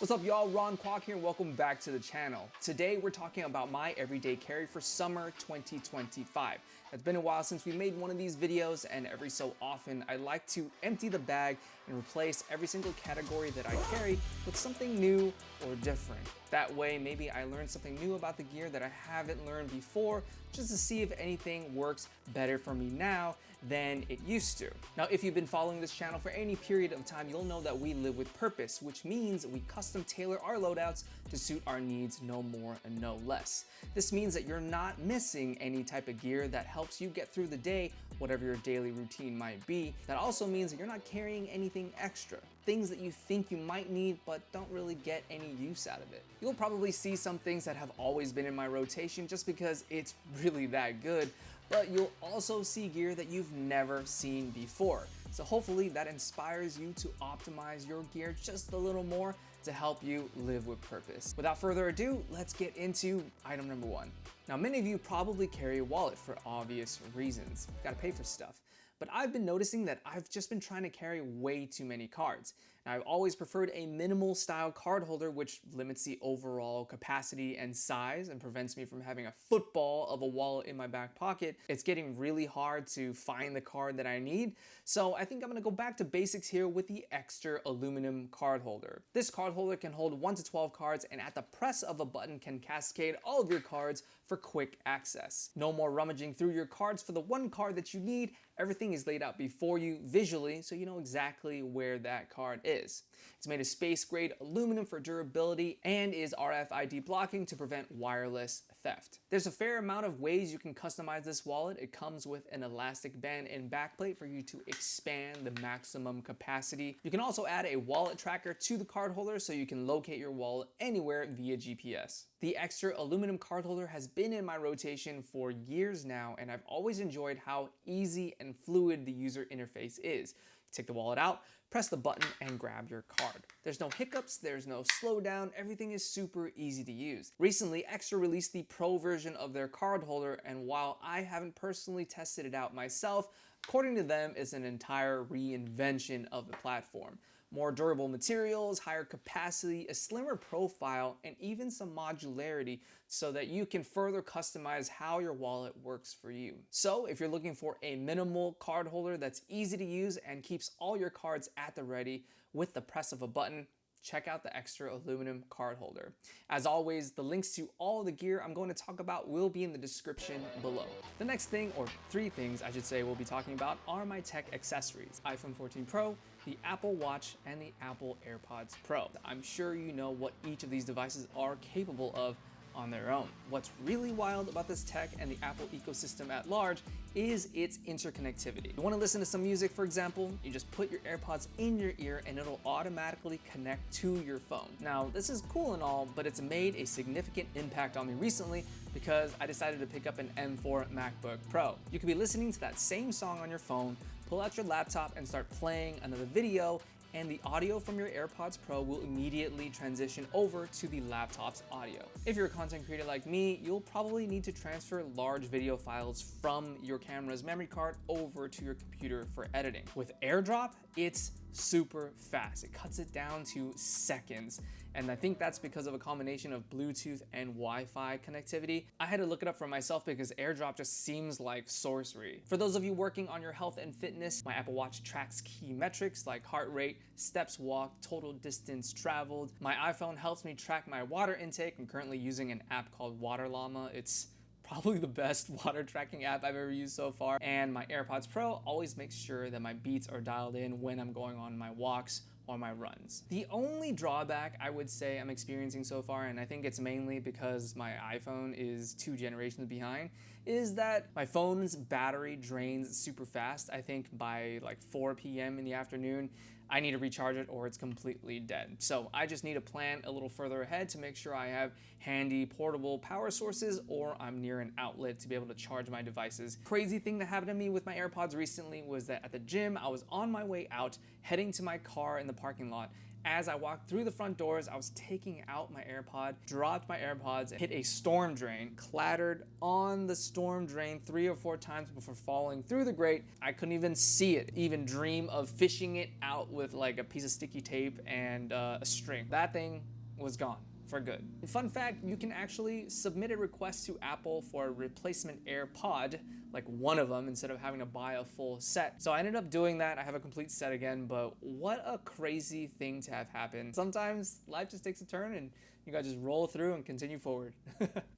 What's up y'all, Ron Kwok here and welcome back to the channel. Today we're talking about my everyday carry for summer 2025. It's been a while since we made one of these videos, and every so often I like to empty the bag and replace every single category that I carry with something new or different. That way maybe I learn something new about the gear that I haven't learned before, just to see if anything works better for me now than it used to. Now, if you've been following this channel for any period of time, you'll know that we live with purpose, which means we custom tailor our loadouts to suit our needs, no more and no less. This means that you're not missing any type of gear that helps you get through the day, whatever your daily routine might be. That also means that you're not carrying anything extra, things that you think you might need but don't really get any use out of it. You'll probably see some things that have always been in my rotation just because it's really that good, but you'll also see gear that you've never seen before. So hopefully that inspires you to optimize your gear just a little more to help you live with purpose. Without further ado, let's get into item number one. Now, many of you probably carry a wallet for obvious reasons. You gotta pay for stuff. But I've been noticing that I've just been trying to carry way too many cards. Now, I've always preferred a minimal style card holder, which limits the overall capacity and size and prevents me from having a football of a wallet in my back pocket. It's getting really hard to find the card that I need, so I think I'm gonna go back to basics here with the extra aluminum card holder. This card holder can hold 1 to 12 cards, and at the press of a button can cascade all of your cards for quick access. No more rummaging through your cards for the one card that you need. Everything is laid out before you visually, so you know exactly where that card is. It's made of space-grade aluminum for durability and is RFID blocking to prevent wireless theft. There's a fair amount of ways you can customize this wallet. It comes with an elastic band and backplate for you to expand the maximum capacity. You can also add a wallet tracker to the card holder so you can locate your wallet anywhere via GPS. The extra aluminum card holder has been in my rotation for years now, and I've always enjoyed how easy and fluid the user interface is. Take the wallet out, press the button, and grab your card. There's no hiccups, there's no slowdown, everything is super easy to use. Recently, Extra released the Pro version of their card holder, and while I haven't personally tested it out myself, according to them, it's an entire reinvention of the platform. More durable materials, higher capacity, a slimmer profile, and even some modularity so that you can further customize how your wallet works for you. So if you're looking for a minimal card holder that's easy to use and keeps all your cards at the ready with the press of a button, check out the Extra aluminum card holder. As always, the links to all the gear I'm going to talk about will be in the description below. The next thing, or three things I should say we'll be talking about, are my tech accessories. iPhone 14 Pro, the Apple Watch, and the Apple AirPods Pro. I'm sure you know what each of these devices are capable of on their own. What's really wild about this tech and the Apple ecosystem at large is its interconnectivity. You want to listen to some music, for example, you just put your AirPods in your ear and it'll automatically connect to your phone. Now, this is cool and all, but it's made a significant impact on me recently because I decided to pick up an M4 MacBook Pro. You could be listening to that same song on your phone, pull out your laptop and start playing another video, and the audio from your AirPods Pro will immediately transition over to the laptop's audio. If you're a content creator like me, you'll probably need to transfer large video files from your camera's memory card over to your computer for editing. With AirDrop, it's super fast. It cuts it down to seconds. And I think that's because of a combination of Bluetooth and Wi-Fi connectivity. I had to look it up for myself because AirDrop just seems like sorcery. For those of you working on your health and fitness, my Apple Watch tracks key metrics like heart rate, steps walked, total distance traveled. My iPhone helps me track my water intake. I'm currently using an app called Water Llama. It's probably the best water tracking app I've ever used so far. And my AirPods Pro always makes sure that my beats are dialed in when I'm going on my walks or my runs. The only drawback I would say I'm experiencing so far, and I think it's mainly because my iPhone is 2 generations behind, is that my phone's battery drains super fast. I think by like 4 p.m. in the afternoon, I need to recharge it or it's completely dead. So I just need to plan a little further ahead to make sure I have handy portable power sources or I'm near an outlet to be able to charge my devices. Crazy thing that happened to me with my AirPods recently was that at the gym, I was on my way out, heading to my car in the parking lot, As I walked through the front doors, I was taking out my AirPod, dropped my AirPods, and hit a storm drain, clattered on the storm drain 3 or 4 times before falling through the grate. I couldn't even see it, even dream of fishing it out with like a piece of sticky tape and a string. That thing was gone for good. Fun fact, you can actually submit a request to Apple for a replacement AirPod, like one of them, instead of having to buy a full set. So I ended up doing that. I have a complete set again, but what a crazy thing to have happen. Sometimes life just takes a turn and you gotta just roll through and continue forward.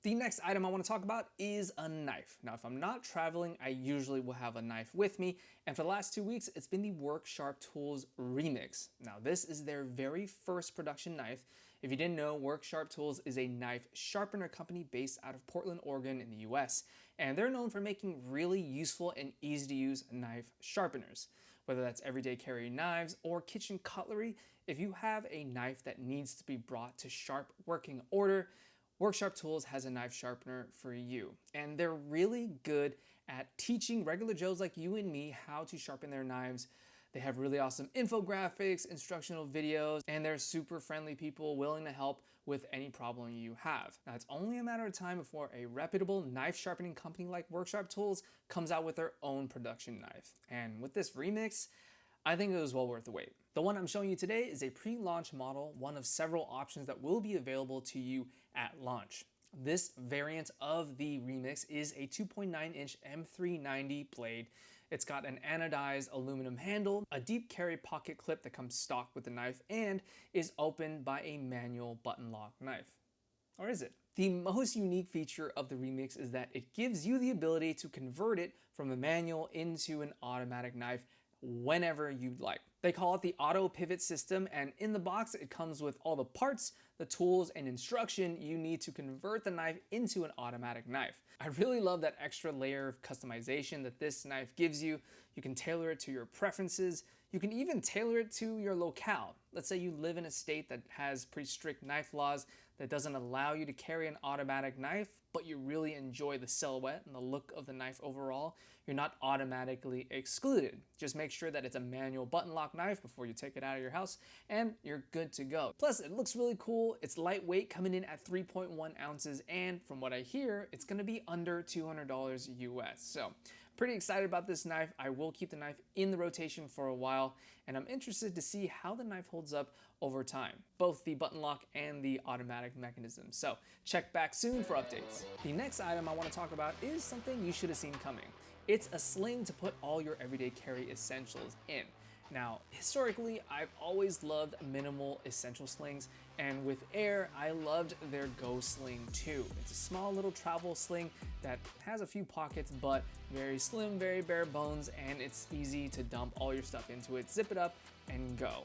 The next item I wanna talk about is a knife. Now, if I'm not traveling, I usually will have a knife with me. And for the last 2 weeks, it's been the Work Sharp Tools Remix. Now, this is their very first production knife. If you didn't know, Work Sharp Tools is a knife sharpener company based out of Portland, Oregon in the US. And they're known for making really useful and easy to use knife sharpeners. Whether that's everyday carry knives or kitchen cutlery, if you have a knife that needs to be brought to sharp working order, Work Sharp Tools has a knife sharpener for you. And they're really good at teaching regular Joes like you and me how to sharpen their knives. They have really awesome infographics, instructional videos, and they're super friendly people willing to help with any problem you have. Now, it's only a matter of time before a reputable knife sharpening company like Work Sharp Tools comes out with their own production knife. And with this remix, I think it was well worth the wait. The one I'm showing you today is a pre-launch model, one of several options that will be available to you at launch. This variant of the Remix is a 2.9-inch M390 blade. It's got an anodized aluminum handle, a deep carry pocket clip that comes stock with the knife, and is opened by a manual button lock knife. Or is it? The most unique feature of the Remix is that it gives you the ability to convert it from a manual into an automatic knife whenever you'd like. They call it the auto pivot system, and in the box it comes with all the parts, the tools, and instruction you need to convert the knife into an automatic knife. I really love that extra layer of customization that this knife gives you. You can tailor it to your preferences. You can even tailor it to your locale. Let's say you live in a state that has pretty strict knife laws that doesn't allow you to carry an automatic knife, but you really enjoy the silhouette and the look of the knife overall. You're not automatically excluded. Just make sure that it's a manual button lock knife before you take it out of your house and you're good to go. Plus, it looks really cool. It's lightweight, coming in at 3.1 ounces, and from what I hear, it's gonna be under $200 US. So, pretty excited about this knife. I will keep the knife in the rotation for a while, and I'm interested to see how the knife holds up over time, both the button lock and the automatic mechanism. So check back soon for updates. The next item I want to talk about is something you should have seen coming. It's a sling to put all your everyday carry essentials in. Now, historically, I've always loved minimal essential slings, and with Air, I loved their Go Sling 2. It's a small little travel sling that has a few pockets, but very slim, very bare bones, and it's easy to dump all your stuff into it, zip it up, and go.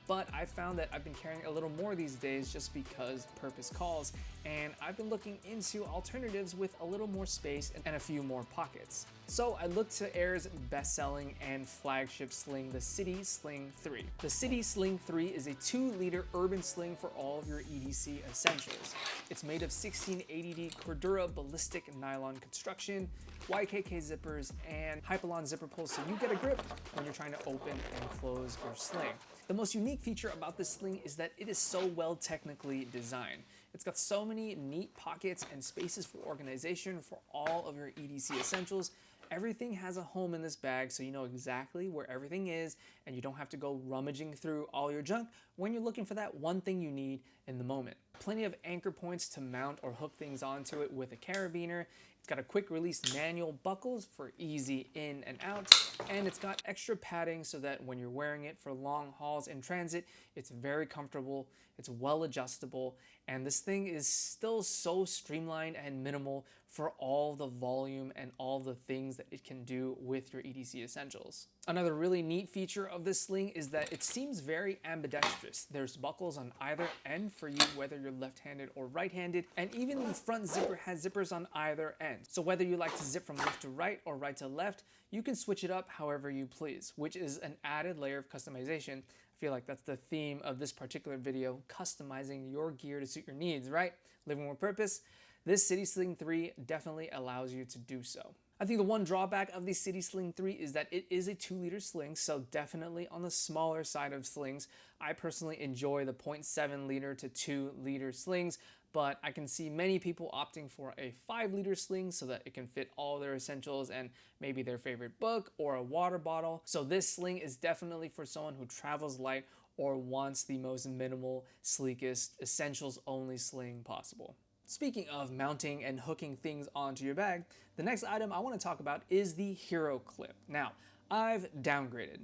But I found that I've been carrying a little more these days just because purpose calls, and I've been looking into alternatives with a little more space and a few more pockets. So I looked to Air's best-selling and flagship sling, the City Sling 3. The City Sling 3 is a 2-liter urban sling for all of your EDC essentials. It's made of 1680D Cordura ballistic nylon construction, YKK zippers, and Hypalon zipper pulls so you get a grip when you're trying to open and close your sling. The most unique feature about this sling is that it is so well technically designed. It's got so many neat pockets and spaces for organization for all of your EDC essentials. Everything has a home in this bag, so you know exactly where everything is, and you don't have to go rummaging through all your junk when you're looking for that one thing you need in the moment. Plenty of anchor points to mount or hook things onto it with a carabiner. It's got a quick release manual buckles for easy in and out, and it's got extra padding so that when you're wearing it for long hauls in transit, it's very comfortable, it's well adjustable, and this thing is still so streamlined and minimal for all the volume and all the things that it can do with your EDC essentials. Another really neat feature of this sling is that it seems very ambidextrous. There's buckles on either end for you, whether you're left-handed or right-handed, and even the front zipper has zippers on either end. So whether you like to zip from left to right or right to left, you can switch it up however you please, which is an added layer of customization. I feel like that's the theme of this particular video, customizing your gear to suit your needs, right? Living with purpose. This City Sling 3 definitely allows you to do so. I think the one drawback of the City Sling 3 is that it is a 2-liter sling, so definitely on the smaller side of slings. I personally enjoy the 0.7 liter to 2-liter slings, but I can see many people opting for a 5-liter sling so that it can fit all their essentials and maybe their favorite book or a water bottle. So this sling is definitely for someone who travels light or wants the most minimal, sleekest, essentials only sling possible. Speaking of mounting and hooking things onto your bag, the next item I want to talk about is the Hero Clip. Now, I've downgraded.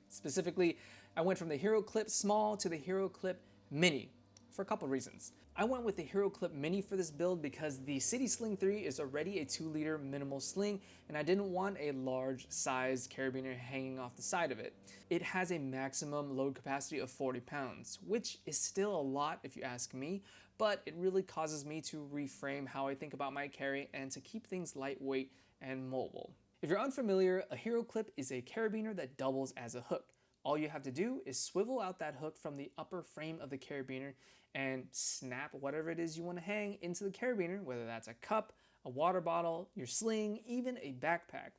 Specifically, I went from the Hero Clip Small to the Hero Clip Mini for a couple reasons. I went with the Hero Clip Mini for this build because the City Sling 3 is already a 2-liter minimal sling, and I didn't want a large sized carabiner hanging off the side of it. It has a maximum load capacity of 40 pounds, which is still a lot if you ask me, but it really causes me to reframe how I think about my carry and to keep things lightweight and mobile. If you're unfamiliar, a Hero Clip is a carabiner that doubles as a hook. All you have to do is swivel out that hook from the upper frame of the carabiner and snap whatever it is you want to hang into the carabiner, whether that's a cup, a water bottle, your sling, even a backpack.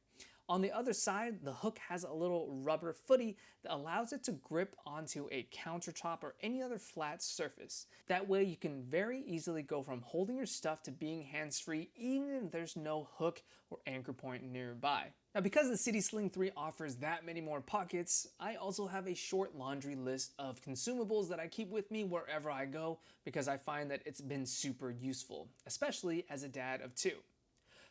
On the other side, the hook has a little rubber footy that allows it to grip onto a countertop or any other flat surface. That way you can very easily go from holding your stuff to being hands-free even if there's no hook or anchor point nearby. Now, because the City Sling 3 offers that many more pockets, I also have a short laundry list of consumables that I keep with me wherever I go because I find that it's been super useful, especially as a dad of 2.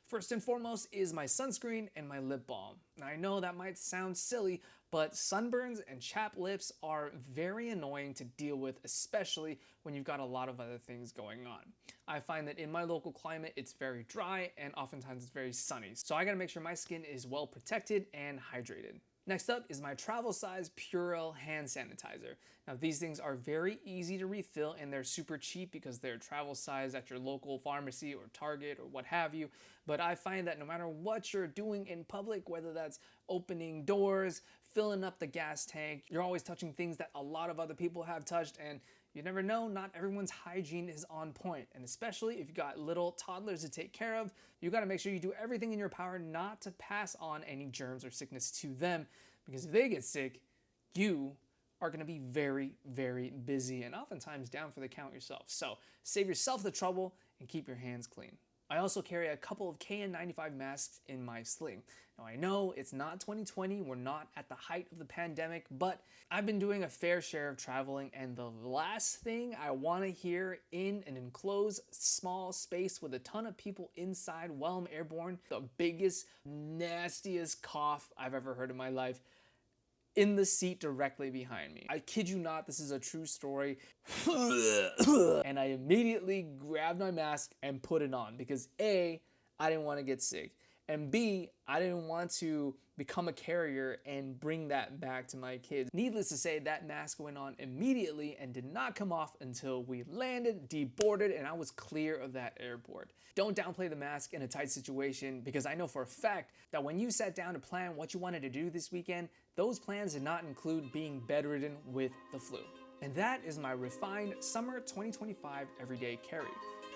First and foremost is my sunscreen and my lip balm. Now, I know that might sound silly, but sunburns and chapped lips are very annoying to deal with, especially when you've got a lot of other things going on. I find that in my local climate, it's very dry and oftentimes it's very sunny. So I gotta make sure my skin is well protected and hydrated. Next up is my travel size Purell hand sanitizer. Now these things are very easy to refill and they're super cheap because they're travel size at your local pharmacy or Target or what have you. But I find that no matter what you're doing in public, whether that's opening doors, filling up the gas tank, you're always touching things that a lot of other people have touched, and you never know, not everyone's hygiene is on point. And especially if you've got little toddlers to take care of, you gotta make sure you do everything in your power not to pass on any germs or sickness to them, because if they get sick, you are gonna be very, very busy and oftentimes down for the count yourself. So save yourself the trouble and keep your hands clean. I also carry a couple of KN95 masks in my sling. Now I know it's not 2020, we're not at the height of the pandemic, but I've been doing a fair share of traveling, and the last thing I wanna hear in an enclosed small space with a ton of people inside while I'm airborne, the biggest, nastiest cough I've ever heard in my life, in the seat directly behind me. I kid you not, this is a true story. And I immediately grabbed my mask and put it on because A, I didn't want to get sick, and B, I didn't want to become a carrier and bring that back to my kids. Needless to say, that mask went on immediately and did not come off until we landed, deboarded, and I was clear of that airport. Don't downplay the mask in a tight situation, because I know for a fact that when you sat down to plan what you wanted to do this weekend, those plans did not include being bedridden with the flu. And that is my refined summer 2025 everyday carry,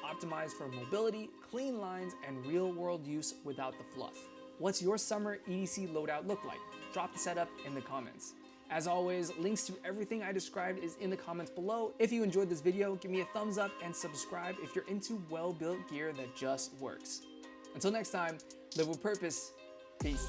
optimized for mobility, clean lines, and real-world use without the fluff. What's your summer EDC loadout look like? Drop the setup in the comments. As always, links to everything I described is in the comments below. If you enjoyed this video, give me a thumbs up and subscribe if you're into well-built gear that just works. Until next time, live with purpose. Peace.